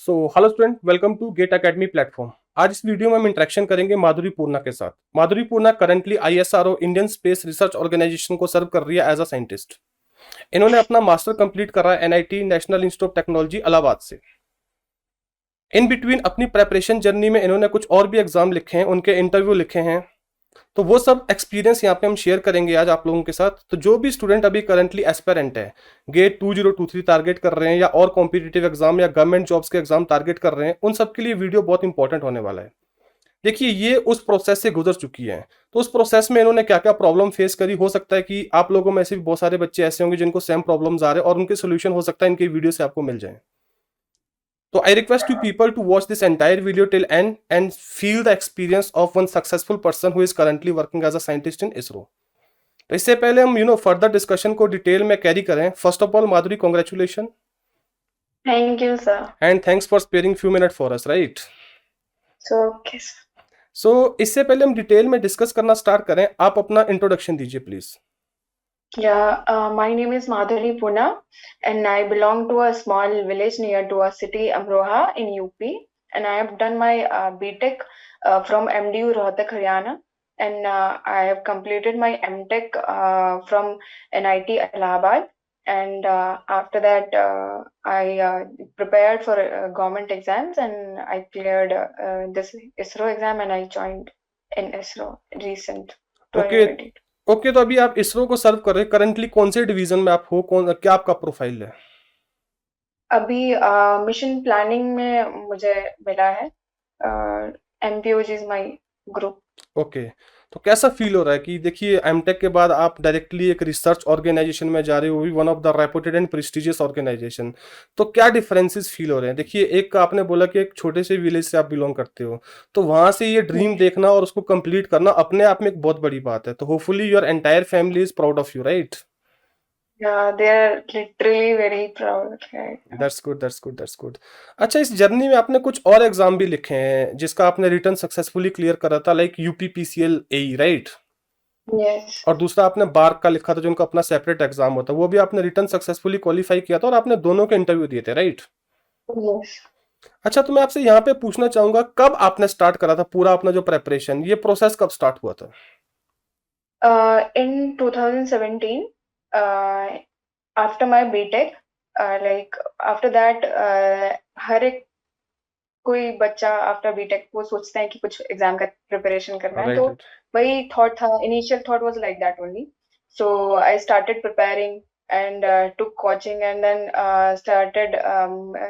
So hello student, welcome to Gate Academy platform. आज इस video में हम इंटरेक्शन करेंगे माधुरी पूर्णा के साथ। Madhuri Purna currently ISRO Indian space research organisation को सर्व कर रही है एज अ साइंटिस्ट। इन्होंने अपना मास्टर कंप्लीट करा है NIT national institute of technology Allahabad से। इन बिटवीन अपनी प्रेपरेशन जर्नी में इन्होंने कुछ और भी एग्जाम लिखे हैं, उनके इंटरव्यू लिखे हैं, तो वो सब एक्सपीरियंस यहाँ पे हम शेयर करेंगे आज आप लोगों के साथ। तो जो भी स्टूडेंट अभी करंटली एस्पेरेंट है, गेट 2023 टारगेट कर रहे हैं या और कॉम्पिटिटिव एग्जाम या गवर्नमेंट जॉब्स के एग्जाम टारगेट कर रहे हैं, उन सब के लिए वीडियो बहुत इंपॉर्टेंट होने वाला है। देखिए, ये उस प्रोसेस से गुजर चुकी है, तो उस प्रोसेस में इन्होंने क्या क्या प्रॉब्लम फेस करी। हो सकता है कि आप लोगों में से भी बहुत सारे बच्चे ऐसे होंगे जिनको सेम प्रॉब्लम्स आ रहे हैं और उनके सोल्यूशन हो सकता है इनके वीडियो से आपको मिल जाए। So I request you people to watch this entire video till end and feel the experience of one successful person who is currently working as a scientist in ISRO. तो इससे पहले हम फर्दर डिस्कशन को detail में carry करें, first of all Madhuri, congratulation Thank you, sir. And thanks for sparing few minute for us, right? Okay, sir. सो इससे पहले हम डिटेल में डिस्कस करना स्टार्ट करें, आप अपना इंट्रोडक्शन दीजिए please. Yeah, my name is Madhuri Puna, and I belong to a small village near to a city, Amroha, in UP. And I have done my BTech from MDU Rohtak, Haryana, and I have completed my MTech from NIT Allahabad. And after that, I prepared for government exams, and I cleared this ISRO exam, and I joined in ISRO recent okay 2020. Okay, तो अभी आप इसरो को serve कर रहे हैं, currently कौन से division में आप हो, क्या आपका प्रोफाइल है? अभी मिशन प्लानिंग में मुझे मिला है। MPOG is my group. Okay, तो कैसा फील हो रहा है कि देखिए एमटेक के बाद आप डायरेक्टली एक रिसर्च ऑर्गेनाइजेशन में जा रहे हो, वो भी one of the reputed and prestigious organisation. तो क्या डिफरेंसेस फील हो रहे हैं? देखिए, एक आपने बोला कि एक छोटे से विलेज से आप बिलोंग करते हो, तो वहां से ये ड्रीम देखना और उसको कंप्लीट करना अपने आप में एक बहुत बड़ी बात है। तो hopefully your entire family is proud of you, right? They are literally very proud. That's good, that's good, that's good. अच्छा, इस जर्नी में आपने कुछ और एग्जाम भी लिखे हैं जिसका आपने रिटर्न सक्सेसफुली क्लियर करा था, लाइक यूपीपीसीएल एई, राइट? यस। और दूसरा आपने बार्क का लिखा था जो उनका अपना सेपरेट एग्जाम होता है, वो भी आपने रिटर्न सक्सेसफुली क्वालिफाई किया था और आपने दोनों के इंटरव्यू दिए थे, राइट? यस। अच्छा, तो मैं आपसे यहाँ पे पूछना चाहूंगा, कब आपने स्टार्ट करा था पूरा अपना जो प्रेपरेशन, ये प्रोसेस कब स्टार्ट हुआ था? In 2017, after my BTech, like after that, हर एक कोई बच्चा आफ्टर बीटेक वो सोचता है कि कुछ एग्जाम का प्रिपरेशन करना है, तो राइट, राइट। वही थॉट था। Initial thought was like that only. So I started preparing and took coaching, and then started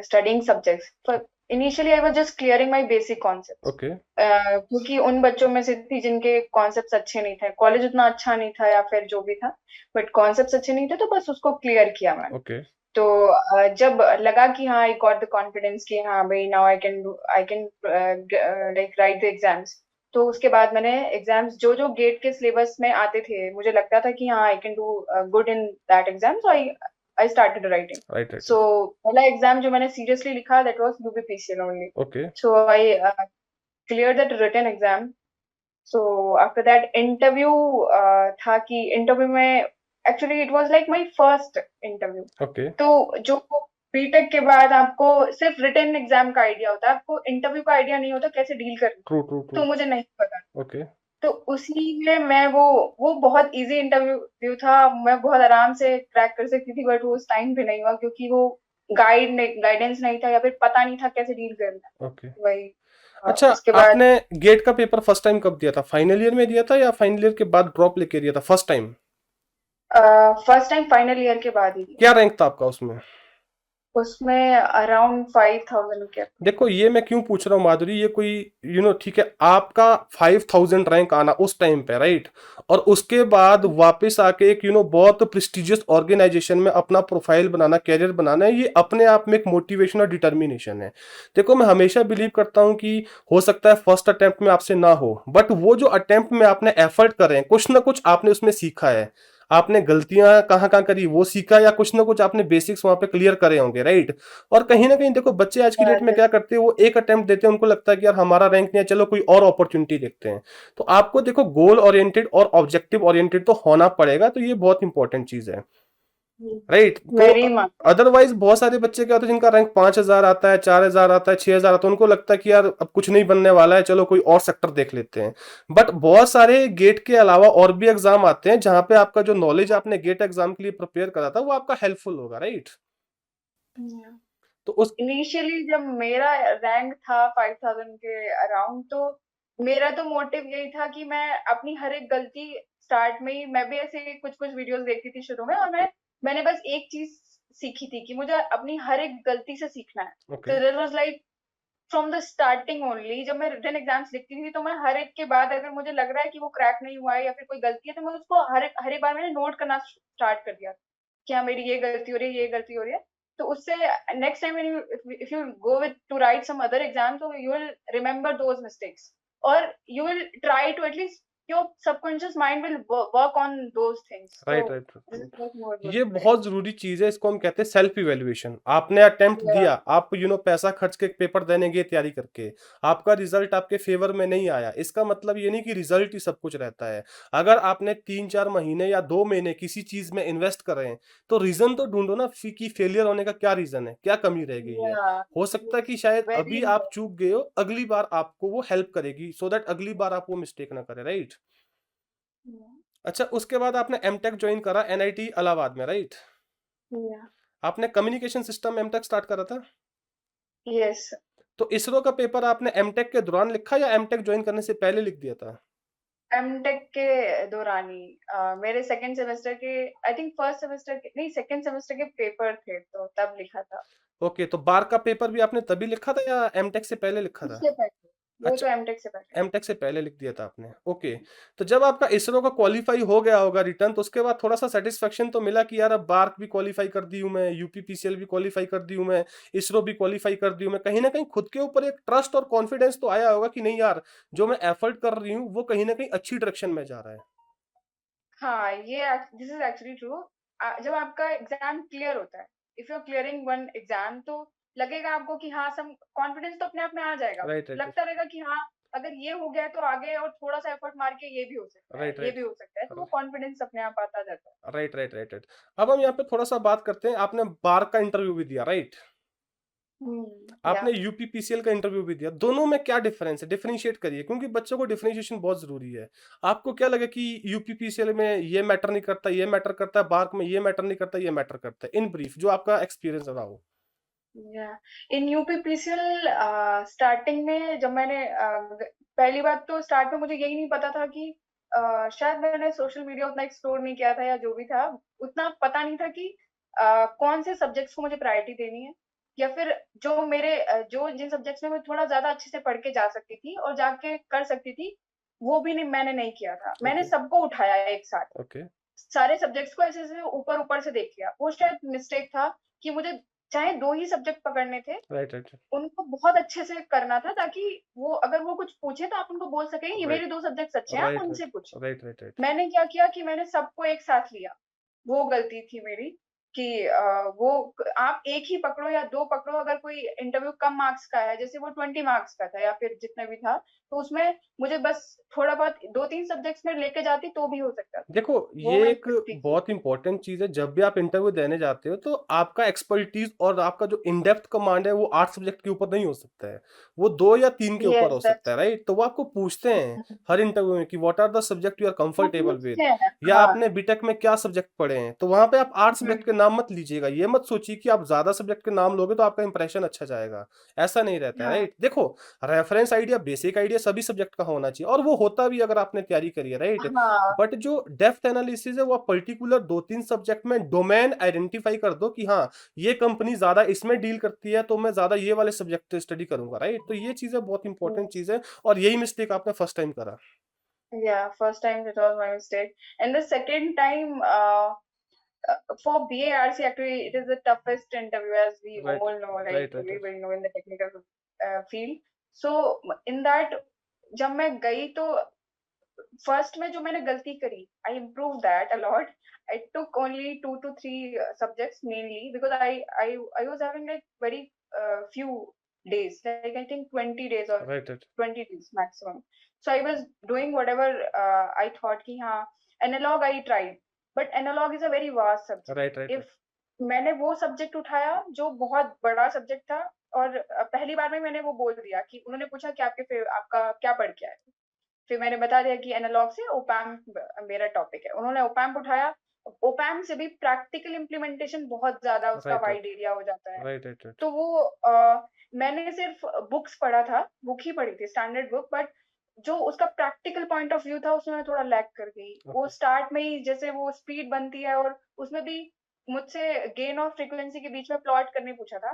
studying subjects. For initially I was just clearing my basic concepts, okay, क्योंकि उन बच्चों में से थी जिनके concepts अच्छे नहीं थे, कॉलेज उतना अच्छा नहीं था या फिर जो भी था, बट कॉन्सेप्ट्स अच्छे नहीं थे, तो बस उसको क्लियर किया मैंने। ओके, तो जब लगा कि हाँ, आई गॉट द कॉन्फिडेंस कि हाँ भाई, now I can like right the exams, तो उसके बाद मैंने एग्जाम्स जो जो गेट के सिलेबस में आते थे, मुझे लगता था कि हाँ, I can do good in that exam, so I started writing. Right, right. So पहला एग्जाम जो मैंने सीरियसली लिखा, that was UPPCL only. Okay, so I clear that written exam. So after that interview था कि interview में actually it was like my first interview. Okay, तो जो BTech के बाद आपको सिर्फ रिटन एग्जाम का आइडिया होता है, आपको इंटरव्यू का आइडिया नहीं होता कैसे डील करना, ट्रू, ट्रू, ट्रू। तो मुझे नहीं पता। ओके, तो उसी में मैं वो बहुत इजी इंटरव्यू था, मैं बहुत आराम से क्रैक कर सकती थी, बट वो उस टाइम पे नहीं हुआ क्योंकि वो गाइडेंस नहीं था या फिर पता नहीं था कैसे डील करना है। ओके। वही अच्छा, उसके बाद आपने गेट का पेपर फर्स्ट टाइम कब दिया था? फाइनल ईयर में दिया था या फाइनल ईयर के बाद ड्रॉप लेके दिया था first time? First time final year के बाद ही दिया। क्या रैंक था आपका उसमें? उसमें अराउंड 5000 के। देखो, ये मैं क्यों पूछ रहा हूँ माधुरी, ये कोई ठीक है, आपका 5000 रैंक आना उस टाइम पे, राइट? और उसके बाद वापस आके एक बहुत प्रेस्टिजियस ऑर्गेनाइजेशन में अपना प्रोफाइल बनाना, कैरियर बनाना, ये अपने आप में एक मोटिवेशन और डिटर्मिनेशन है। देखो, मैं हमेशा बिलीव करता हूँ कि हो सकता है फर्स्ट अटेम्प्ट में आपसे ना हो, बट वो जो अटेम्प्ट में आपने एफर्ट करे हैं, कुछ ना कुछ आपने उसमें सीखा है। आपने गलतियां कहाँ कहाँ करी वो सीखा, या कुछ ना कुछ आपने बेसिक्स वहां पे क्लियर करे होंगे, राइट? और कहीं ना कहीं देखो, बच्चे आज की डेट में क्या करते हैं, वो एक अटेम्प्ट देते हैं, उनको लगता है कि यार हमारा रैंक नहीं है, चलो कोई और अपॉर्चुनिटी देखते हैं। तो आपको देखो, गोल ओरिएंटेड और ऑब्जेक्टिव ओरिएंटेड तो होना पड़ेगा, तो ये बहुत इंपॉर्टेंट चीज है। राइट। तो वेरी मच। अदरवाइज बहुत सारे बच्चे क्या होते हैं जिनका रैंक 5,000 आता है, 4,000 आता है, 6,000 आता है, उनको लगता है कि यार अब कुछ नहीं बनने वाला है, चलो कोई और सेक्टर देख लेते हैं। बट बहुत सारे गेट के अलावा और भी एग्जाम आते हैं जहां पे आपका जो नॉलेज आपने गेट एग्जाम के लिए प्रिपेयर करा था वो आपका हेल्पफुल होगा, राइट। तो उस इनिशियली जब मेरा रैंक था 5000 के अराउंड, तो मेरा तो मोटिव यही था कि मैं अपनी हर एक गलती स्टार्ट में ही, मैं भी ऐसे कुछ कुछ वीडियोस देखती थी शुरू में, और मैंने बस एक चीज सीखी थी कि मुझे अपनी हर एक गलती से सीखना है। ओके, तो that was like from the starting only. जब मैं रिटन एग्जाम्स लिखती थी तो मैं हर एक के बाद अगर मुझे लग रहा है कि वो क्रैक नहीं हुआ है या फिर कोई गलती है, तो मैं उसको हर एक बार मैंने नोट करना स्टार्ट कर दिया कि हाँ मेरी ये गलती हो रही है, ये गलती हो रही है। तो उससे next time if you go with to write some other exam, तो you will remember those mistakes, और you will try to at least your subconscious mind will work on those things. तो right right. This is what more good ये for बहुत जरूरी चीज है, इसको हम कहते हैं सेल्फ इवेल्युएशन। आपने अटेम्प्ट इट। दिया, आप पैसा खर्च के पेपर देने गए तैयारी करके, आपका रिजल्ट आपके फेवर में नहीं आया, इसका मतलब ये नहीं कि रिजल्ट ही सब कुछ रहता है। अगर आपने 3-4 महीने या 2 महीने किसी चीज में इन्वेस्ट कर रहे हैं तो रीजन तो ढूंढो ना कि फेलियर होने का क्या रीजन है, क्या कमी रह गई है। Yeah, हो सकता है कि शायद very अभी आप चूक गए हो, अगली बार आपको वो हेल्प करेगी सो दैट अगली बार आप वो मिस्टेक ना करें, राइट। important. अच्छा, उसके बाद आपने एमटेक ज्वाइन करा एनआईटी इलाहाबाद में, राइट। Yeah. आपने कम्युनिकेशन सिस्टम एमटेक स्टार्ट करा था। Yes. तो इसरो का पेपर आपने एमटेक के दौरान लिखा या एमटेक ज्वाइन करने से पहले लिख दिया था। एमटेक के दौरान ही मेरे सेकंड सेमेस्टर के, आई थिंक फर्स्ट सेमेस्टर के नहीं, सेकंड सेमेस्टर के पेपर थे तो तब लिखा था। ओके, तो बार का पेपर भी आपने तभी लिखा था या एमटेक से पहले लिखा था। उससे पहले, वो अच्छा, तो एमटेक से पहले। एमटेक से पहले लिख दिया था आपने, ओके। तो जब आपका इसरो का क्वालिफाई हो गया होगा रिटर्न, तो उसके बाद थोड़ा सा सेटिस्फेक्शन तो मिला कि यार अब बार्क भी क्वालिफाई कर दी हूं मैं, यूपीपीसीएल भी क्वालिफाई कर दी हूं मैं, इसरो भी क्वालिफाई कर दी हूं मैं, कहीं ना कहीं खुद के ऊपर एक ट्रस्ट और कॉन्फिडेंस तो आया होगा कि नहीं यार, जो मैं एफर्ट कर रही हूँ वो कहीं ना कहीं अच्छी डायरेक्शन में जा रहा है। हाँ, ये दिस इज एक्चुअली ट्रू। जब आपका एग्जाम क्लियर होता है, if you are clearing one exam, तो लगेगा आपको कि हाँ, सम कॉन्फिडेंस तो अपने आप में आ जाएगा। राइट राइट लगता रहेगा कि हाँ, अगर ये हो गया है तो आगे और थोड़ा सा एफर्ट मार के ये भी हो सकता है, राइट ये राइट भी हो सकता है, तो वो कॉन्फिडेंस अपने आप आता जाता है। Right right right right. अब हम यहाँ पे थोड़ा सा बात करते हैं, आपने बार का इंटरव्यू भी दिया, राइट। या आपने यूपीपीसीएल का इंटरव्यू भी दिया, दोनों में क्या डिफरेंस है, डिफरेंशिएट करिए, क्योंकि बच्चों को डिफरेंशिएशन बहुत जरूरी है। आपको क्या लगे कि यूपीपीसीएल में ये मैटर नहीं करता, ये मैटर करता है, बार्क में ये मैटर नहीं करता, ये मैटर करता है, इन ब्रीफ जो आपका एक्सपीरियंस रहा हो। या इन यूपीपीसीएल स्टार्टिंग में जब मैंने पहली बात तो स्टार्ट में मुझे यही नहीं पता था कि शायद मैंने सोशल मीडिया उतना एक्सप्लोर नहीं किया था या जो भी था, उतना पता नहीं था कि कौन से सब्जेक्ट्स को मुझे प्रायोरिटी देनी है, या फिर जो मेरे जो जिन सब्जेक्ट्स में मैं थोड़ा ज्यादा अच्छे से पढ़ के जा सकती थी और जाके कर सकती थी, वो भी नहीं, मैंने नहीं किया था। मैंने ओके सबको उठाया एक साथ, ओके। सारे सब्जेक्ट्स को ऐसे ऐसे ऊपर ऊपर से देख लिया। वो शायद मिस्टेक था कि मुझे चाहे दो ही सब्जेक्ट पकड़ने थे, राइट राइट उनको बहुत अच्छे से करना था, ताकि वो अगर वो कुछ पूछे तो आप उनको बोल सकें ये राइट मेरे दो सब्जेक्ट्स अच्छे हैं, आप राइट उनसे पूछें। Right right right. मैंने क्या किया कि मैंने सबको एक साथ लिया। वो गलती थी मेरी कि वो आप एक ही पकड़ो या दो पकड़ो। अगर कोई इंटरव्यू कम मार्क्स का है, जैसे वो 20 मार्क्स का था या फिर जितना भी था, तो उसमें मुझे बस थोड़ा बहुत दो तीन सब्जेक्ट्स में लेके जाती तो भी हो सकता था। देखो, वो ये मैं एक मिस्टेक की। बहुत इंपॉर्टेंट चीज है, जब भी आप इंटरव्यू देने जाते हो तो आपका एक्सपर्टीज और आपका जो इन डेप्थ कमांड है वो 8 सब्जेक्ट के ऊपर नहीं हो सकता है, वो 2 या 3 के ऊपर यस, हो सकता दैट्स है, राइट। तो वो आपको पूछते हैं हर इंटरव्यू में कि what are the subject you are वो कंफर्टेबल विद, पूछते हैं। या हाँ। आपने बीटेक में क्या सब्जेक्ट पढ़े हैं, तो वहां पे आप 8 सब्जेक्ट के नाम मत लीजिएगा, ये मत सोचिए कि आप ज्यादा सब्जेक्ट के नाम लोगे तो आपका इंप्रेशन अच्छा जाएगा, ऐसा नहीं रहता है, हाँ। राइट। देखो, रेफरेंस आइडिया, बेसिक आइडिया सभी सब्जेक्ट का होना चाहिए और वो होता भी अगर आपने तैयारी करी है, राइट। हाँ। बट जो डेप्थ एनालिसिस है वो आप पर्टिकुलर 2-3 सब्जेक्ट में डोमेन आइडेंटिफाई कर दो कि हाँ, ये कंपनी ज्यादा इसमें डील करती है तो मैं ज्यादा ये वाले सब्जेक्ट स्टडी करूंगा, राइट। तो ये चीजें बहुत इंपॉर्टेंट Yes. चीज है और यही मिस्टेक आपने फर्स्ट टाइम करा। Yeah, first time it was my mistake. And the second time, for BARC, actually, it is the toughest interview, as we right all know, like right right right everybody know in the technical field. So in that, जब मैं गई तो first में जो मैंने गलती करी, I improve that a lot. I took only 2 to 3 subjects mainly because I was having like very few days, like I think 20 days or right right 20 days maximum. So I was doing whatever I thought ki हाँ, analog I tried. But analog is a very vast subject. Right right if मैंने वो subject उठाया जो बहुत बड़ा subject था, और पहली बार में मैंने वो बोल दिया कि उन्होंने पूछा कि आपका क्या पढ़ के आए, फिर मैंने बता दिया कि एनालॉग से ओपैम्प मेरा टॉपिक है। उन्होंने ओपैम्प उठाया। ओपैम्प से भी प्रैक्टिकल इम्प्लीमेंटेशन बहुत ज्यादा उसका राइट वाइड एरिया हो जाता है। राइट राइट राइट तो वो मैंने सिर्फ बुक्स पढ़ा था, बुक ही पढ़ी थी, स्टैंडर्ड बुक, बट जो उसका प्रैक्टिकल पॉइंट ऑफ व्यू था उसमें मैं थोड़ा लैग कर गई। वो ओके स्टार्ट में ही जैसे वो स्पीड बनती है, और उसमें भी मुझसे गेन और फ्रीक्वेंसी के बीच में प्लॉट करने पूछा था।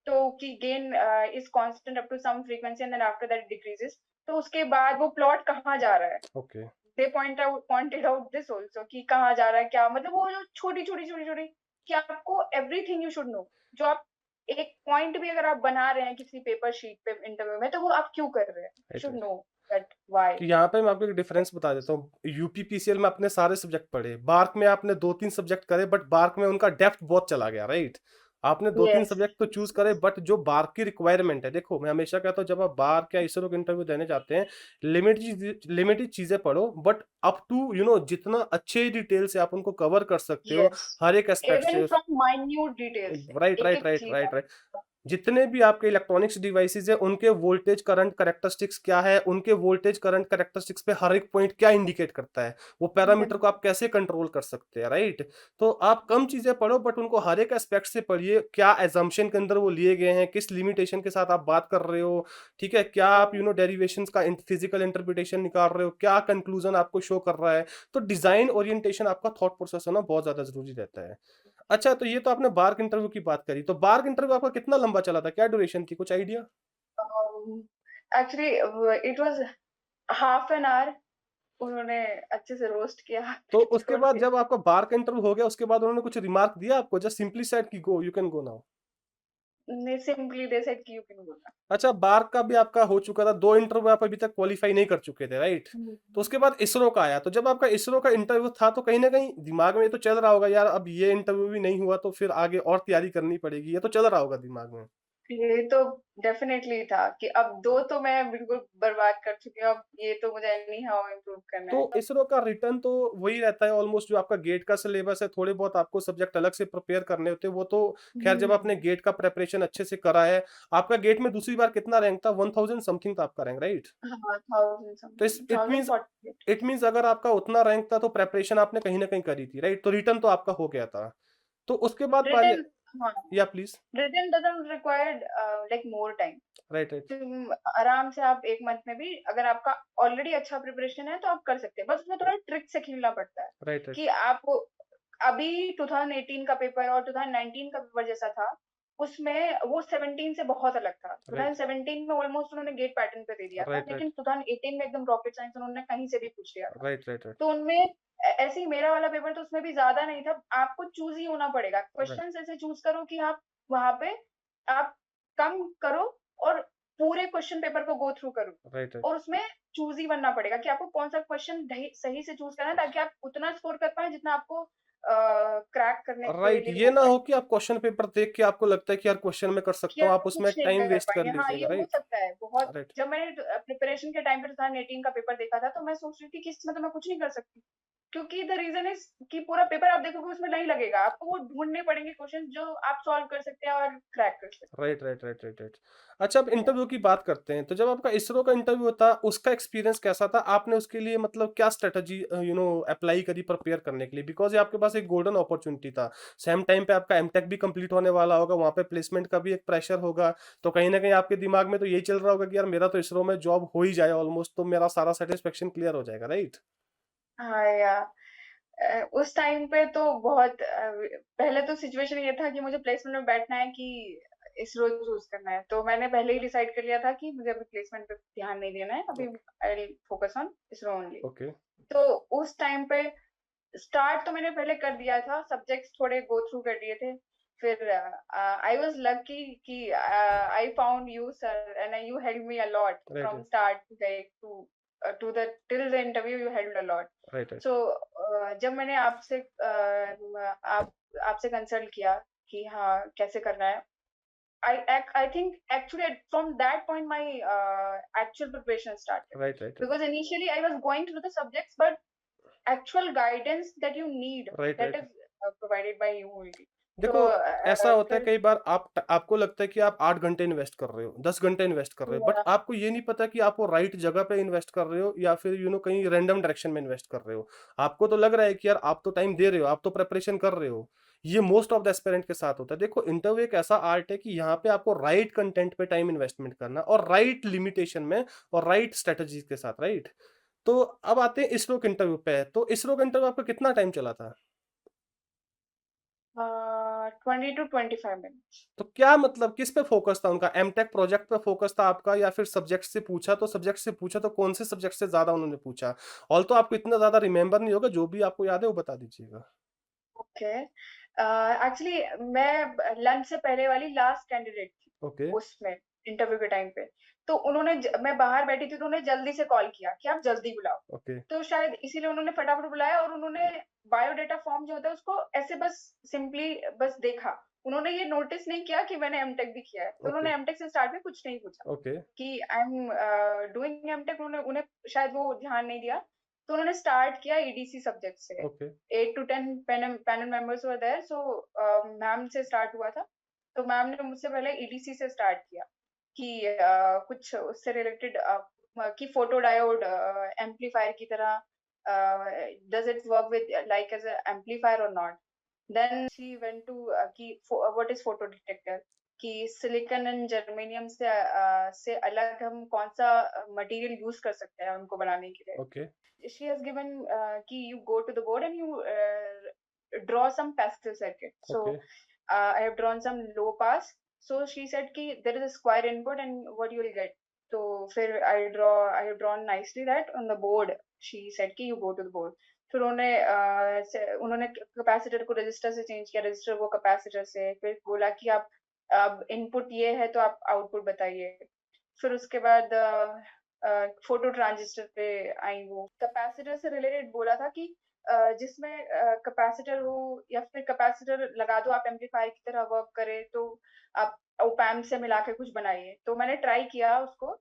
तो कि gain is constant up to some frequency and then after that decreases. तो उसके बाद वो प्लॉट कहाँ जा रहा है, okay they pointed out this also कि कहाँ जा रहा है, क्या मतलब वो जो छोटी छोटी छोटी छोटी, कि आपको एवरीथिंग यू शुड नो। जो आप एक पॉइंट भी अगर आप बना रहे हैं किसी पेपर शीट पे इंटरव्यू में, तो वो आप क्यों कर रहे हैं, you right should write know that why. कि यहाँ पे मैं आपको एक डिफरेंस बता देता हूँ। यूपीपीसीएल में आपने सारे सब्जेक्ट पढ़े, बार्क में आपने 2-3 सब्जेक्ट करे, बट बार्क में उनका डेप्थ बहुत चला गया, राइट। आपने 2-3 यस। सब्जेक्ट तो चूज करे, बट जो बार्क की रिक्वायरमेंट है, देखो मैं हमेशा कहता हूँ जब आप बार्क या इसरो के इंटरव्यू देने जाते हैं, लिमिटेड चीजें पढ़ो, बट अप टू जितना अच्छे डिटेल से आप उनको कवर कर सकते हो, यस, हर एक एस्पेक्ट इवन से। फ्रॉम माइन्यूट डिटेल्स से राइट एक राइट एक राइट चीज राइट आप। राइट जितने भी आपके इलेक्ट्रॉनिक्स डिवाइसेस है, उनके वोल्टेज करंट करेक्टरिस्टिक्स क्या है, उनके वोल्टेज करंट करेक्टरिस्टिक्स पे हर एक पॉइंट क्या इंडिकेट करता है, वो पैरामीटर को आप कैसे कंट्रोल कर सकते हैं, राइट। तो आप कम चीजें पढ़ो, बट उनको हर एक एस्पेक्ट से पढ़िए, क्या एजम्पशन के अंदर वो लिए गए हैं, किस लिमिटेशन के साथ आप बात कर रहे हो, ठीक है, क्या आप डेरिवेशंस का फिजिकल इंटरप्रिटेशन निकाल रहे हो, क्या कंक्लूजन आपको शो कर रहा है। तो डिजाइन ओरिएंटेशन, आपका थॉट प्रोसेस होना बहुत ज्यादा जरूरी रहता है। अच्छा, तो ये तो आपने बार्क इंटरव्यू की बात करी, तो बार्क इंटरव्यू आपका कितना लंबा चला था, क्या ड्यूरेशन थी, कुछ idea. Actually it was half an hour. उन्होंने अच्छे से रोस्ट किया। तो उसके छोड़ बाद दिया। जब आपका बार्क इंटरव्यू हो गया, उसके बाद उन्होंने कुछ रिमार्क दिया आपको, जस्ट सिंपली सेड कि गो, यू कैन गो नाउ। नहीं, सिंपली दे सेड कि यू कैन गो। अच्छा, बार्क का भी आपका हो चुका था, 2 इंटरव्यू आप अभी तक क्वालिफाई नहीं कर चुके थे, राइट। तो उसके बाद इसरो का आया, तो जब आपका इसरो का इंटरव्यू था, तो कहीं ना कहीं दिमाग में ये तो चल रहा होगा, यार अब ये इंटरव्यू भी नहीं हुआ तो फिर आगे और तैयारी करनी पड़ेगी, ये तो चल रहा होगा दिमाग में। ये तो डेफिनेटली था कि अब दो तो मैं बिल्कुल बर्बाद कर चुकी हूँ, अब ये तो मुझे एनी हाउ इम्प्रूव करना तो है। इसरो का रिटर्न तो वही रहता है ऑलमोस्ट, जो आपका गेट का सिलेबस है, थोड़े बहुत आपको सब्जेक्ट अलग से प्रिपेयर करने होते हैं, वो तो खैर जब आपने गेट का प्रेपरेशन अच्छे से करा है। आपका गेट में दूसरी बार कितना रैंक था, 1000 समथिंग था आपका रैंक, राइट। हाँ, थाउजेंड तो समथिंग, इट मीन्स 1048। अगर आपका उतना रैंक था, तो प्रेपरेशन आपने कहीं ना कहीं करी थी, राइट, तो रिटर्न तो आपका हो गया था। तो उसके बाद बारी। रिटन, हाँ, yeah please. Written doesn't required like more time. Right right तुम आराम से आप एक मंथ में भी, अगर आपका ऑलरेडी अच्छा प्रिपरेशन है तो आप कर सकते हैं, बस उसमें थोड़ा ट्रिक से खेलना पड़ता है। राइट राइट कि आप अभी 2018 का पेपर और 2019 का पेपर जैसा था, उसमें वो 17 से बहुत अलग था। राइट 2017 में ऑलमोस्ट उन्होंने गेट पैटर्न पे दे दिया था, राइट राइट लेकिन 2018 में एकदम रॉकेट साइंस उन्होंने कहीं से भी पूछ लिया था। राइट राइट तो उनमें ऐसे ही मेरा वाला पेपर, तो उसमें भी ज्यादा नहीं था, आपको चूज ही होना पड़ेगा, राइट क्वेश्चंस ऐसे चूज करो कि आप वहां पे आप कम करो, और पूरे क्वेश्चन पेपर को गो थ्रू करो, राइट और उसमें चूज ही बनना पड़ेगा कि आपको कौन सा क्वेश्चन सही से चूज करना है, ताकि आप उतना स्कोर कर पाए जितना आपको क्रैक करने के राइट, लिए ये हो ना पाए। हो कि आप क्वेश्चन पेपर देख के आपको लगता है कि यार क्वेश्चन मैं कर कि सकता हूँ, आप आप उसमें कुछ नहीं टाइम कर वेस्ट कर पाएंगे, हाँ, ये लीजिएगा, हो राइट। सकता है बहुत। राइट जब मैंने प्रिपरेशन के टाइम पे 2018 का पेपर देखा था, तो मैं सोच रही थी कि इसमें तो मैं कुछ नहीं कर सकती, क्योंकि द रीजन इज कि पूरा पेपर आप देखोगे उसमें नहीं लगेगा, आपको वो ढूंढने पड़ेंगे क्वेश्चन जो आप सॉल्व कर सकते हैं और क्रैक कर सकते right right right right right अच्छा, अब हैं। इंटरव्यू की बात करते हैं, तो जब आपका इसरो का इंटरव्यू था, उसका एक्सपीरियंस कैसा था, आपने उसके लिए मतलब क्या स्ट्रेटजी अप्लाई करी प्रिपेयर करने के लिए, बिकॉज ये आपके पास एक गोल्डन अपॉर्चुनिटी था। सेम टाइम पे आपका एमटेक भी कंप्लीट होने वाला होगा, वहाँ पे प्लेसमेंट का भी एक प्रेशर होगा, तो कहीं ना कहीं आपके दिमाग में तो यही चल रहा होगा कि यार मेरा तो इसरो में जॉब हो ही जाए ऑलमोस्ट, तो मेरा सारा सेटिस्फेक्शन क्लियर हो जाएगा, राइट। हाँ या उस टाइम पे तो बहुत पहले तो सिचुएशन ये था कि मुझे प्लेसमेंट में बैठना है कि इसरो चूज करना है, तो मैंने पहले ही डिसाइड कर लिया था कि मुझे अभी प्लेसमेंट पे ध्यान नहीं देना है, अभी I will focus on ISRO only. Okay तो उस टाइम पे स्टार्ट तो मैंने पहले कर दिया था, सब्जेक्ट्स थोड़े गो थ्रू कर दिए थे। फिर आई वाज लकी कि I found you sir, and you help me a lot right from start like to the till the interview, you help a lot. Right right so जब मैंने आपसे आप आपसे कंसल्ट किया कि हाँ कैसे करना है, I think actually from that point my actual preparation started, right right because initially I was going through the subjects, but actual guidance that you need, right that right. is provided by you only. देखो, तो ऐसा होता है फिर कई बार आपको लगता है कि आप 8 घंटे इन्वेस्ट कर रहे हो, 10 घंटे इन्वेस्ट कर रहे हो, बट yeah, आपको ये नहीं पता कि आप वो राइट जगह पे इन्वेस्ट कर रहे हो या फिर कहीं रैंडम डायरेक्शन में इन्वेस्ट कर रहे हो। आपको तो लग रहा है कि यार आप तो टाइम दे रहे हो, आप तो प्रिपरेशन कर रहे हो। ये मोस्ट ऑफ द एस्पिरेंट के साथ होता है। देखो, इंटरव्यू एक ऐसा आर्ट है कि यहाँ पे आपको राइट कंटेंट पे टाइम इन्वेस्टमेंट करना और राइट लिमिटेशन में और राइट स्ट्रेटजी के साथ, राइट। तो अब आते हैं इसरो के इंटरव्यू पे। तो इसरो का इंटरव्यू आपका कितना टाइम चला था? 20 to 25 minutes. तो क्या मतलब किस पे फोकस था उनका? एमटेक प्रोजेक्ट पे फोकस था आपका या फिर सब्जेक्ट से पूछा? तो सब्जेक्ट से पूछा तो कौन से सब्जेक्ट से ज्यादा उन्होंने पूछा? ऑल तो आपको इतना ज्यादा रिमेंबर नहीं होगा, जो भी आपको याद है वो बता दीजिएगा। ओके, एक्चुअली मैं लंच से पहले वाली लास्ट कैंडिडेट थी ओके उसमें, इंटरव्यू के टाइम पे। तो मैं बाहर बैठी थी तो उन्होंने जल्दी से कॉल किया कि आप जल्दी बुलाओ। ओके तो शायद इसीलिए उन्होंने फटाफट बुलाया, और उन्होंने बायोडेटा फॉर्म जो होता है उसको ऐसे बस सिंपली बस देखा। उन्होंने ये नोटिस नहीं किया कि मैंने एमटेक भी किया है। तो ओके उन्होंने एमटेक से स्टार्ट में कुछ नहीं पूछा ओके कि आई एम डूइंग एमटेक। उन्होंने उन्हें शायद वो ध्यान नहीं दिया। तो उन्होंने स्टार्ट किया ईडीसी सब्जेक्ट से। Okay 8 to 10 panel members were there, so ma'am से स्टार्ट हुआ था। तो मैम ने मुझसे पहले ईडीसी से स्टार्ट किया कि कुछ उससे रिलेटेड कि फोटो डायोड एम्पलीफायर की तरह does it work with like as amplifier और not. Then she went to कि व्हाट इज फोटो डिटेक्टर, कि सिलिकॉन एंड जर्मेनियम से अलग हम कौन सा मटेरियल यूज कर सकते हैं उनको बनाने के लिए। Okay she has given key, you go to the board and you draw some passive circuit. So okay I have drawn some low pass. So she said ki there is a square input and what you will get. So फिर I have drawn nicely that on the board. She said कि you go to the board. फिर उन्होंने capacitor को register से change किया, register को capacitor से। फिर बोला कि आप अब इनपुट ये है तो आप आउटपुट बताइए। फिर उसके बाद फोटो ट्रांजिस्टर पे आई। वो कैपेसिटर से रिलेटेड बोला था कि जिसमें कैपेसिटर हो या फिर कैपेसिटर लगा दो आप एम्पलीफायर की तरह वर्क करे, तो आप ओपैम्प से मिला के कुछ बनाइए। तो मैंने ट्राई किया उसको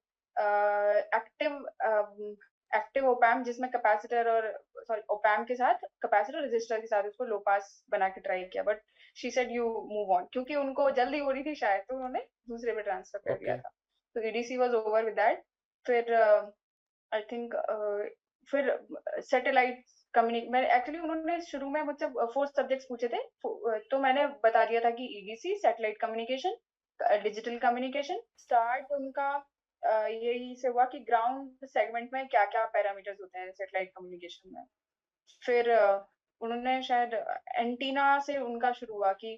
एक्टिव ओपैम्प जिसमें कैपेसिटर और सॉरी ओपैम्प के साथ कैपेसिटर रजिस्टर के साथ उसको लो पास बना के ट्राई किया। But she said you move on, क्योंकि उनको जल्दी हो रही थी शायद, तो उन्होंने दूसरे पे ट्रांसफर कर दिया ओके था। तो EDC was over with that. फिर आई थिंक फिर सैटेलाइट कम्युनिक मैं एक्चुअली उन्होंने शुरू में मुझसे 4 सब्जेक्ट्स पूछे थे। तो मैंने बता दिया था कि EDC, satellite communication, digital communication. Start उनका यही से हुआ कि ग्राउंड सेगमेंट में क्या क्या पैरामीटर्स होते हैं सैटेलाइट कम्युनिकेशन में। फिर उन्होंने शायद एंटीना से उनका शुरू हुआ कि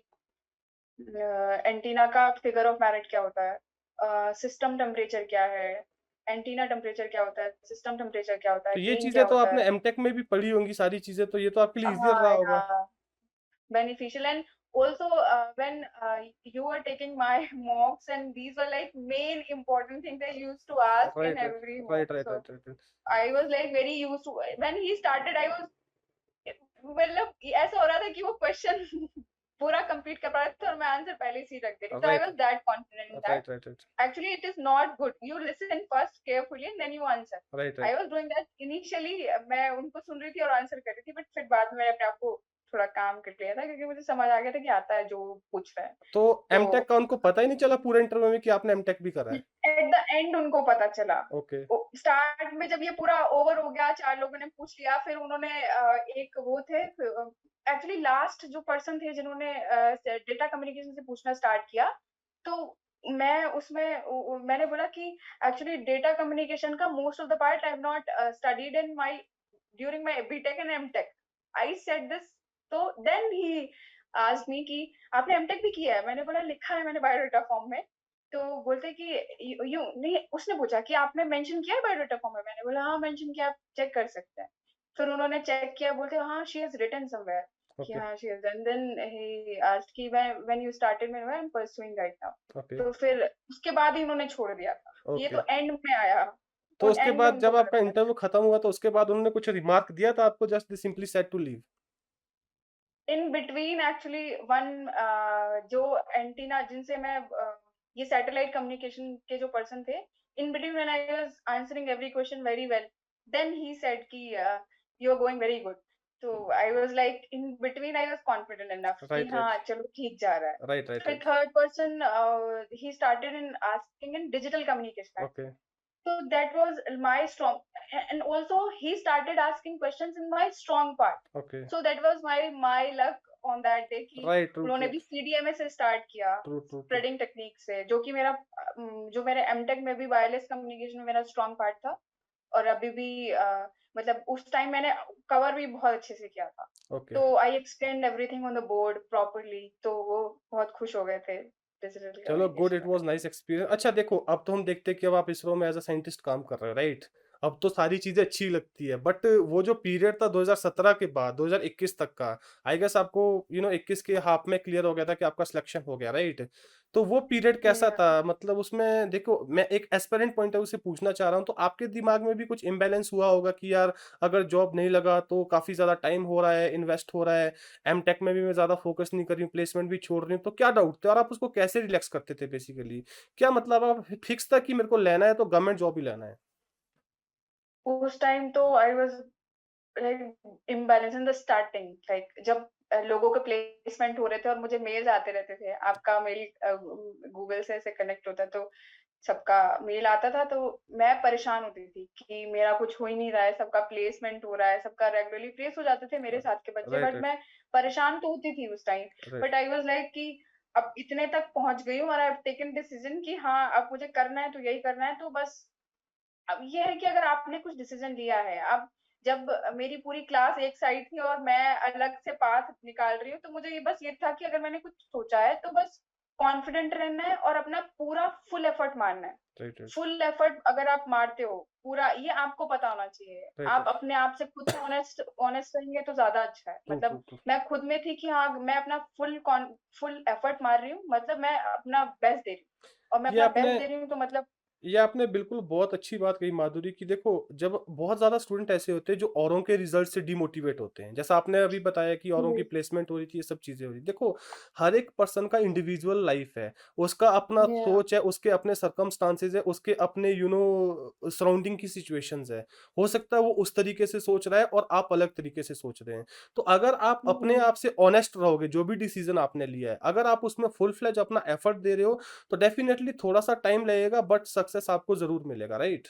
एंटीना का फिगर ऑफ मेरिट क्या होता है, सिस्टम टेम्परेचर क्या है, एंटीना टेम्परेचर क्या होता है, सिस्टम टेम्परेचर क्या होता है, तो ये गेन चीजें क्या तो होता आपने है। एमटेक में भी पढ़ी होंगी सारी चीजें, तो ये तो आपके लिए इजियर रहा हाँ होगा। yeah, beneficial. And also when you were taking my mocks, and these were like main important things I used to ask in right right every mock. Right right So right right. I was like very used to when he started. I was मतलब ऐसा हो रहा था कि वो question पूरा complete कर पा रहा था और मैं आंसर पहले से ही रख दे रही। तो I right was that confident in that. Right right right Actually, it is not good. You listen first carefully and then you answer. Right I right. was doing that initially. मैं उनको सुन रही थी और आंसर कर रही थी, but फिर बाद में मैंने अपने आप को थोड़ा काम कर लिया था, क्योंकि मुझे समझ आ गया था कि आता है जो पूछ रहा है। तो तो एमटेक का उनको पता ही नहीं चला पूरे इंटरव्यू में कि आपने एमटेक भी करा है? एट द एंड उनको पता चला। ओके स्टार्ट में जब ये पूरा ओवर हो गया, 4 लोगों ने पूछ लिया, फिर उन्होंने एक वो थे एक्चुअली लास्ट जो पर्सन थे जिन्होंने डेटा कम्युनिकेशन से पूछना स्टार्ट किया। तो मैं उसमें मैंने बोला कि एक्चुअली डेटा कम्युनिकेशन का most of the part I have not studied in my during my BTech and MTech. I said this. तो देन ही आस्क्ड मी कि आपने एमटेक भी किया है? मैंने बोला लिखा है मैंने बायोडाटा फॉर्म में। तो बोलते कि यू नहीं, उसने पूछा कि आपने मेंशन किया है बायोडाटा फॉर्म में? मैंने बोला हाँ मेंशन किया, आप चेक कर सकते हैं। फिर उन्होंने चेक किया, बोलते हाँ शी हैज रिटन समवेयर कि ओके हाँ she has done. Then he asked कि व्हेन यू स्टार्टेड, मैंने I am pursuing right now. Okay तो फिर उसके बाद ही उन्होंने छोड़ दिया था। ये ओके। तो एंड में आया, तो उन उसके एंड में बाद उनको जब पता आपका चला। इंटरव्यू खत्म हुआ तो उसके बाद उन्होंने कुछ रिमार्क दिया था आपको, just they simply said to leave? In between actually one जो एंटीना जिनसे मैं ये सैटेलाइट कम्युनिकेशन के जो पर्सन थे, in between when I was answering every question very well, then he said कि you are going very good. तो I was like in between I was confident enough कि right, right, हाँ चलो ठीक जा रहा है। राइट, राइट, फिर right. Third person he started in asking in digital communication. Okay, So that was my strong, and also he started asking questions in my strong part. Okay. So that was my luck on that day कि right, true, उन्होंने true, भी CDMA से start किया, true, true, true. Spreading technique से, जो कि मेरा जो मेरे एमटेक में भी वायरलेस कम्युनिकेशन में मेरा स्ट्रॉन्ग पार्ट था। और अभी भी मतलब उस टाइम मैंने कवर भी बहुत अच्छे से किया था। ओके। तो I explained everything on the board properly, तो वो बहुत खुश हो गए थे डिजिटल चलो गुड, कम्युनिकेशन इट में। Was nice experience. अच्छा देखो, अब तो हम देखते हैं कि अब आप इसरो में एज अ साइंटिस्ट काम कर रहे हो, राइट? अब तो सारी चीजें अच्छी लगती है, बट वो जो पीरियड था 2017 के बाद 2021 तक का, आई गेस आपको 21 के हाफ में क्लियर हो गया था कि आपका सिलेक्शन हो गया, राइट? तो वो पीरियड कैसा Yeah. था? मतलब उसमें देखो, मैं एक एस्पिरेंट पॉइंट ऑफ व्यू से पूछना चाह रहा हूँ, तो आपके दिमाग में भी कुछ इम्बैलेंस हुआ होगा कि यार अगर जॉब नहीं लगा तो काफी ज्यादा टाइम हो रहा है, इन्वेस्ट हो रहा है, एमटेक में भी मैं ज्यादा फोकस नहीं कर रही हूँ, प्लेसमेंट भी छोड़ रही हूँ, तो क्या डाउट थे और आप उसको कैसे रिलैक्स करते थे बेसिकली? क्या मतलब आप फिक्स था कि मेरे को लेना है तो गवर्नमेंट जॉब ही लेना है? उस टाइम तो I was like imbalance in the starting, like जब लोगों के प्लेसमेंट हो रहे थे और मुझे मेल्स आते रहते थे, आपका मेल गूगल से ऐसे कनेक्ट होता है तो सबका मेल आता था, तो मैं परेशान होती थी कि मेरा कुछ हो ही नहीं रहा है, सबका प्लेसमेंट हो रहा है, सबका रेगुलरली प्लेस हो जाते थे मेरे साथ के बच्चे, राइट, बट राइट, मैं परेशान तो होती थी उस time. Right, but I was like कि अब इतने तक पहुंच गई हूँ और आई हैव टेकन डिसीजन कि हाँ अब मुझे करना है तो यही करना है, तो बस अब ये है कि अगर आपने कुछ डिसीजन लिया है, अब जब मेरी पूरी क्लास एक साइड थी और मैं अलग से पाथ निकाल रही हूँ, तो मुझे ये बस ये था कि अगर मैंने कुछ सोचा है तो बस कॉन्फिडेंट रहना है और अपना पूरा फुल एफर्ट मारना है। राइट, राइट, फुल एफर्ट अगर आप मारते हो पूरा, ये आपको पता होना चाहिए, राइट, आप अपने आप से खुद से ऑनेस्ट ऑनेस्ट रहेंगे तो ज्यादा अच्छा है। ट्रू, ट्रू, मतलब ट्रू। मैं खुद में थी कि हाँ मैं अपना फुल एफर्ट मार रही हूँ, मतलब मैं अपना बेस्ट दे रही हूँ, और मैं ये अपना आपने बेस्ट दे रही हूँ तो मतलब ये आपने बिल्कुल बहुत अच्छी बात कही माधुरी, कि देखो जब बहुत ज़्यादा स्टूडेंट ऐसे होते हैं जो औरों के रिजल्ट से डिमोटिवेट होते हैं, जैसा आपने अभी बताया कि औरों की प्लेसमेंट हो रही थी, ये सब चीज़ें हो रही थी। देखो, हर एक पर्सन का इंडिविजुअल लाइफ है, उसका अपना Yeah. सोच है, उसके अपने सर्कमस्टांसेस है, उसके अपने सराउंडिंग की सिचुएशंस है। हो सकता है वो उस तरीके से सोच रहा है और आप अलग तरीके से सोच रहे हैं। तो अगर आप अपने हम्म। आप से ऑनेस्ट रहोगे, जो भी डिसीजन आपने लिया है, अगर आप उसमें फुल फ्लेज अपना एफर्ट दे रहे हो, तो डेफिनेटली थोड़ा सा टाइम लगेगा बट सक्सेस आपको जरूर मिलेगा, राइट?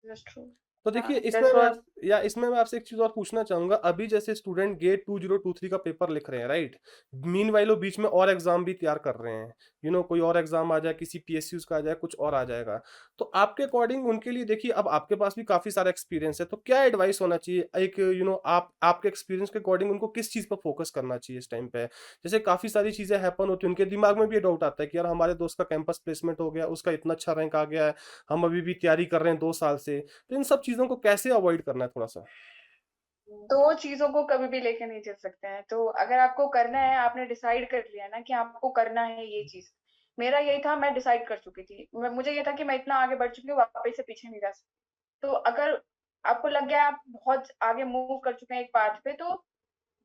That's true. तो हाँ, देखिए, that's what. इसमें मैं आपसे एक चीज और पूछना चाहूंगा। अभी जैसे स्टूडेंट गेट 2023 का पेपर लिख रहे हैं, राइट? मीन वाइलो बीच में और एग्जाम भी तैयार कर रहे हैं, कोई और एग्जाम आ जाए, किसी पीएसयूज का आ जाए, कुछ और आ जाएगा। तो आपके अकॉर्डिंग उनके लिए, देखिए अब आपके पास भी काफी सारा एक्सपीरियंस है, तो क्या एडवाइस होना चाहिए? एक आप आपके एक्सपीरियंस के अकॉर्डिंग उनको किस चीज पर फोकस करना चाहिए इस टाइम पे? जैसे काफी सारी चीजें हैपन होती है, उनके दिमाग में भी ये डाउट आता है कि यार हमारे दोस्त का कैंपस प्लेसमेंट हो गया, उसका इतना अच्छा रैंक आ गया है, हम अभी भी तैयारी कर रहे हैं 2 साल से। तो इन सब चीजों को कैसे अवॉइड करना है थोड़ा सा? दो चीजों को कभी भी लेके नहीं चल सकते हैं, तो अगर आपको करना है, आपने डिसाइड कर लिया ना कि आपको करना है ये चीज। मेरा यही था, मैं डिसाइड कर चुकी थी, मुझे ये था कि मैं इतना आगे बढ़ चुकी हूँ, वापस से पीछे नहीं जा सकती। तो अगर आपको लग गया आप बहुत आगे मूव कर चुके हैं एक पाथ पे, तो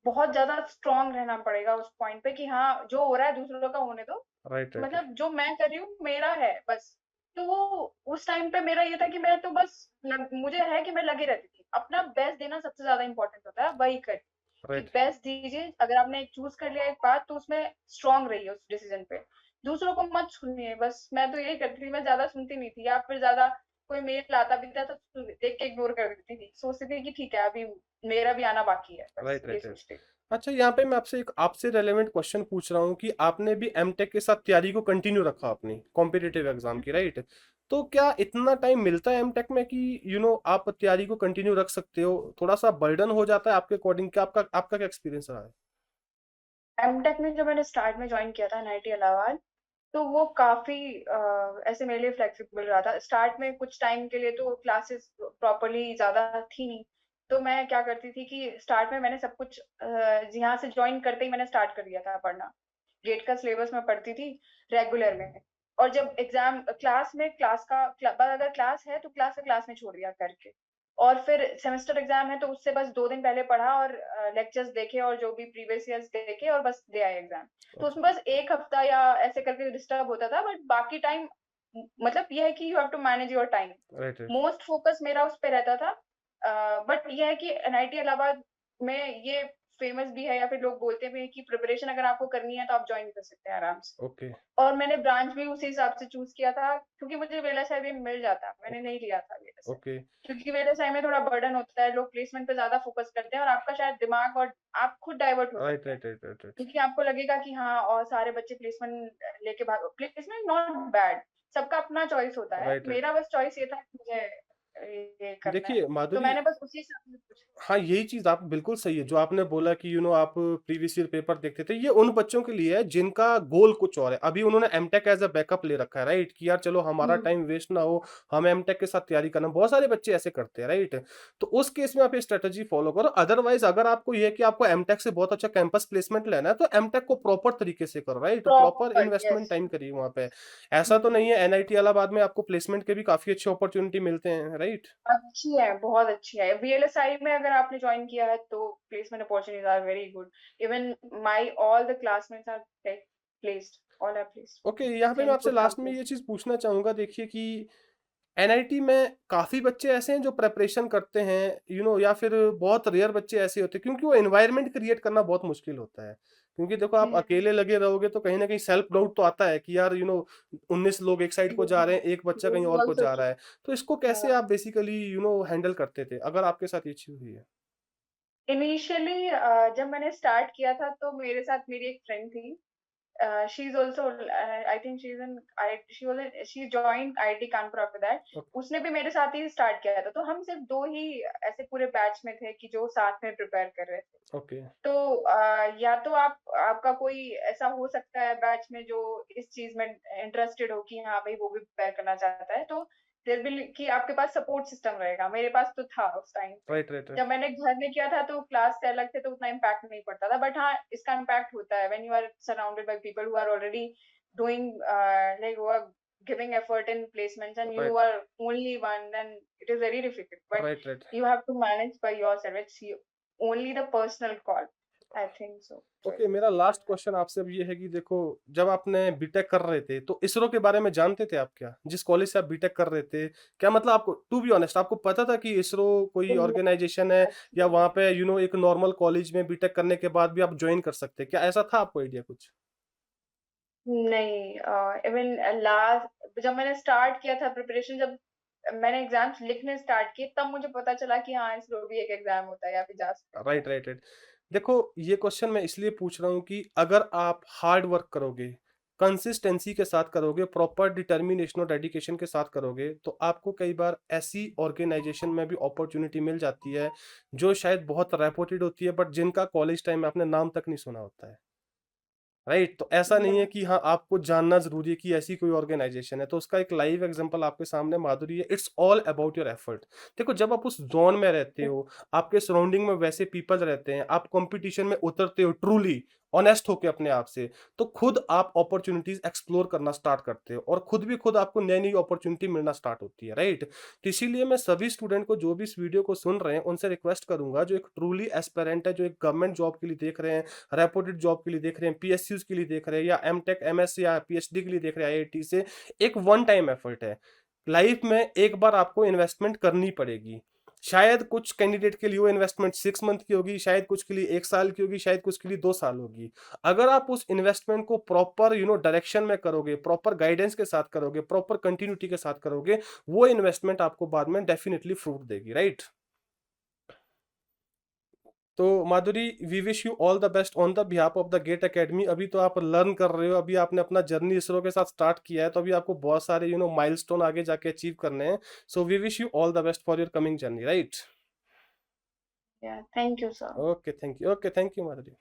बहुत ज्यादा स्ट्रांग रहना पड़ेगा उस पॉइंट पे कि हाँ जो हो रहा है दूसरों का होने दो, राइट, राइट, मतलब जो मैं कर रही हूँ मेरा है बस। तो वो उस टाइम पे मेरा ये था कि मैं तो बस मुझे है कि मैं लगी रहती थी, अपना बेस्ट देना सबसे ज्यादा इंपॉर्टेंट होता है, वही कर कि राइट, बेस्ट दीजिए। अगर आपने एक चूज कर लिया एक बात, तो उसमें स्ट्रांग रहिए उस डिसीजन पे, दूसरों को मत सुनिए। बस मैं तो यही करती थी, मैं ज्यादा सुनती नहीं थी, या फिर ज्यादा कोई मेल आता भी था तो देख के इग्नोर कर देती थी, सोचती थी कि ठीक है अभी मेरा भी आना बाकी है, बस राइट, ये राइट, राइट। सोचती थी। अच्छा, यहाँ पे मैं आपसे एक आपसे रेलेवेंट क्वेश्चन पूछ रहा हूँ कि आपने भी एमटेक के साथ तैयारी को कंटिन्यू रखा अपनी कॉम्पिटिटिव एग्जाम की, राइट? तो क्या इतना टाइम मिलता है एमटेक में कि आप तैयारी को कंटिन्यू रख सकते हो? थोड़ा सा बर्डन हो जाता है आपके अकॉर्डिंग? क्या आपका आपका क्या एक्सपीरियंस रहा है? एमटेक में जो मैंने स्टार्ट में ज्वाइन किया था एनआईटी इलाहाबाद, तो वो काफी ऐसे मेरे लिए फ्लेक्सिबल रहा था। स्टार्ट में कुछ टाइम के लिए तो क्लासेस प्रॉपरली ज्यादा थी नहीं, तो मैं क्या करती थी कि स्टार्ट में मैंने सब कुछ यहाँ से ज्वाइन करते ही मैंने स्टार्ट कर दिया था पढ़ना। गेट का सिलेबस मैं पढ़ती थी रेगुलर में, और जब एग्जाम क्लास में अगर क्लास है तो क्लास का क्लास में छोड़ दिया करके, और फिर सेमेस्टर एग्जाम है तो उससे बस 2 दिन पहले पढ़ा और लेक्चर्स देखे और जो भी प्रीवियस ईयर्स देखे और बस दे आए एग्जाम। तो उसमें बस एक हफ्ता या ऐसे करके डिस्टर्ब होता था, बट बाकी टाइम मतलब ये है कि you have to manage your time. Right, right, most focus मेरा उस पे रहता था बट ये है कि एनआईटी इलाहाबाद में ये फेमस भी है, या फिर लोग बोलते भी हैं कि प्रिपरेशन अगर आपको करनी है तो आप ज्वाइन कर सकते हैं आराम से। ओके, और मैंने ब्रांच भी उसी हिसाब से चूज़ किया था, क्योंकि मुझे वीएलएसआई में मिल जाता, मैंने नहीं लिया था वीएलएसआई। ओके, क्योंकि वीएलएसआई में थोड़ा बर्डन होता है, लोग प्लेसमेंट पे ज़्यादा फोकस करते हैं और आपका शायद दिमाग और आप खुद डाइवर्ट हो राइट, सकते हैं। राइट, राइट, राइट, राइट, क्योंकि आपको लगेगा कि हाँ, और सारे बच्चे प्लेसमेंट लेके भागो, प्लेसमेंट नॉट बैड, सबका अपना चॉइस होता है। Right, right. मेरा बस चॉइस ये था कि मुझे ये करना है, देखिए तो माधुरी, मैंने बस उसी हिसाब से कुछ। हाँ, यही चीज़ आप बिल्कुल सही है, जो आपने बोला कि आप प्रीवियस ईयर पेपर देखते थे, ये उन बच्चों के लिए है जिनका गोल कुछ और है। अभी उन्होंने एमटेक एज़ अ बैकअप ले रखा है, राइट? कि यार चलो हमारा हुँ, टाइम वेस्ट ना हो, हम एमटेक के साथ तैयारी करना, बहुत सारे बच्चे ऐसे करते हैं, राइट? तो उस केस में आप ये स्ट्रैटेजी फॉलो करो, अदरवाइज़ अगर आपको ये है कि आपको एमटेक से बहुत अच्छा कैंपस प्लेसमेंट लेना है, तो एमटेक को प्रॉपर तरीके से करो, right? Proper proper investment yes. Time करिए वहाँ पे। ऐसा तो हुँ। नहीं है एनआईटी इलाहाबाद में आपको प्लेसमेंट के भी काफ़ी अच्छे अपॉर्च्युनिटी मिलते हैं, राइट? अच्छी है, बहुत अच्छी है। वीएलएसआई में अगर आपने जॉइन किया है तो placement opportunities are very good. Even my all the classmates are like placed, all are placed okay, यहाँ पे मैं इन आपसे गुड लास्ट में ये कंपनीज़। चीज़ पूछना चाहूँगा, देखिए कि एनआईटी में काफ़ी बच्चे ऐसे हैं जो प्रिपरेशन करते हैं, या फिर बहुत रेयर बच्चे ऐसे होते हैं, क्योंकि वो एनवायरनमेंट क्रिएट करना बहुत मुश्किल होता है। क्योंकि देखो आप हुँ, अकेले लगे रहोगे तो कहीं न कहीं सेल्फ डाउट तो आता है कि यार 19 लोग एक साइड को जा रहे हैं, एक बच्चा दिस कहीं इज़ और को ऑल्सो जा रहा ट्रू। है। तो इसको कैसे हाँ, आप बेसिकली हैंडल करते थे? अगर आपके साथ ये चीज़ हुई है? इनिशियली जब मैंने स्टार्ट किया था तो मेरे साथ मेरी एक फ्रेंड थी। She is also, I think she's in, she joined IIT Kanpur after that. Okay, उसने भी मेरे साथ ही स्टार्ट किया था, तो हम सिर्फ 2 ही ऐसे पूरे बैच में थे कि जो साथ में प्रिपेयर कर रहे थे। ओके, तो या तो आपका कोई ऐसा हो सकता है बैच में जो इस चीज़ में इंटरेस्टेड हो कि हाँ भाई वो भी प्रिपेयर करना चाहता है, तो देयर विल कि आपके पास सपोर्ट सिस्टम रहेगा। मेरे पास तो था उस टाइम पे। राइट, राइट, राइट, जब मैंने घर में किया था तो क्लास से अलग थे तो उतना इम्पैक्ट नहीं पड़ता था। बट हाँ, इसका इम्पैक्ट होता है when you are surrounded by people who are already doing like who are giving effort in placements and you right, are only one, then it is very difficult. But right, right. you have to manage by yourself. It's only the personal call. I think so. Okay, मेरा last question आपसे अब ये है कि देखो, जब आपने BTech कर रहे थे तो इसरो के बारे में जानते थे आप क्या? जिस कॉलेज से आप बीटेक कर रहे थे, क्या मतलब आपको टू बी ऑनेस्ट आपको पता था कि इसरो कोई ऑर्गेनाइजेशन है, या वहाँ पे एक नॉर्मल कॉलेज में बीटेक करने के बाद भी आप जॉइन कर सकते हैं? क्या ऐसा था आपको आइडिया कुछ? नहीं, इवन लास्ट जब मैंने स्टार्ट किया था प्रिपरेशन, जब मैंने एग्जाम्स लिखने स्टार्ट किए तब मुझे पता चला कि हाँ इसरो भी एक एग्जाम होता है, यहाँ पे जा सकते हैं। Right, right, right. देखो, ये क्वेश्चन मैं इसलिए पूछ रहा हूँ कि अगर आप हार्ड वर्क करोगे, कंसिस्टेंसी के साथ करोगे, प्रॉपर डिटर्मिनेशन और डेडिकेशन के साथ करोगे, तो आपको कई बार ऐसी ऑर्गेनाइजेशन में भी अपॉर्च्युनिटी मिल जाती है, जो शायद बहुत रेपुटेड होती है, बट जिनका कॉलेज टाइम में आपने नाम तक नहीं सुना होता है। राइट, तो ऐसा नहीं है Yeah. कि हाँ आपको जानना जरूरी है कि ऐसी कोई ऑर्गेनाइजेशन है, तो उसका एक लाइव एग्जांपल आपके सामने माधुरी है। It's all about your effort. देखो, जब आप उस जोन में रहते हो, आपके सराउंडिंग में वैसे पीपल रहते हैं, आप कंपटीशन में उतरते हो ट्रूली ऑनेस्ट होके अपने आप से, तो खुद आप अपॉर्चुनिटीज एक्सप्लोर करना स्टार्ट करते हो और खुद आपको नई नई अपॉर्चुनिटी मिलना स्टार्ट होती है, राइट? तो इसीलिए मैं सभी स्टूडेंट को जो भी इस वीडियो को सुन रहे हैं उनसे रिक्वेस्ट करूंगा, जो एक ट्रूली एस्पेरेंट है, जो एक गवर्नमेंट जॉब के लिए देख रहे हैं, रेपुटेड जॉब के लिए देख रहे हैं, पीएसयूज के लिए देख रहे हैं, या एमटेक एमएस या पीएचडी के लिए देख रहे हैं आईआईटी से, एक वन टाइम एफर्ट है। लाइफ में एक बार आपको इन्वेस्टमेंट करनी पड़ेगी। शायद कुछ कैंडिडेट के लिए वो इन्वेस्टमेंट 6 मंथ की होगी, शायद कुछ के लिए 1 साल की होगी, शायद कुछ के लिए 2 साल होगी। अगर आप उस इन्वेस्टमेंट को प्रॉपर डायरेक्शन में करोगे, प्रॉपर गाइडेंस के साथ करोगे, प्रॉपर कंटिन्यूटी के साथ करोगे, वो इन्वेस्टमेंट आपको बाद में डेफिनेटली फ्रूट देगी, राइट? तो Madhuri, we wish you all the best on the behalf of the GATE academy. अभी तो आप लर्न कर रहे हो, अभी आपने अपना जर्नी इसरो के साथ स्टार्ट किया है, तो अभी आपको बहुत सारे माइलस्टोन आगे जाके अचीव करने हैं। So we wish you all the best for your coming journey, right? Yeah. Thank you, sir. Okay, thank you. Okay, thank you Madhuri.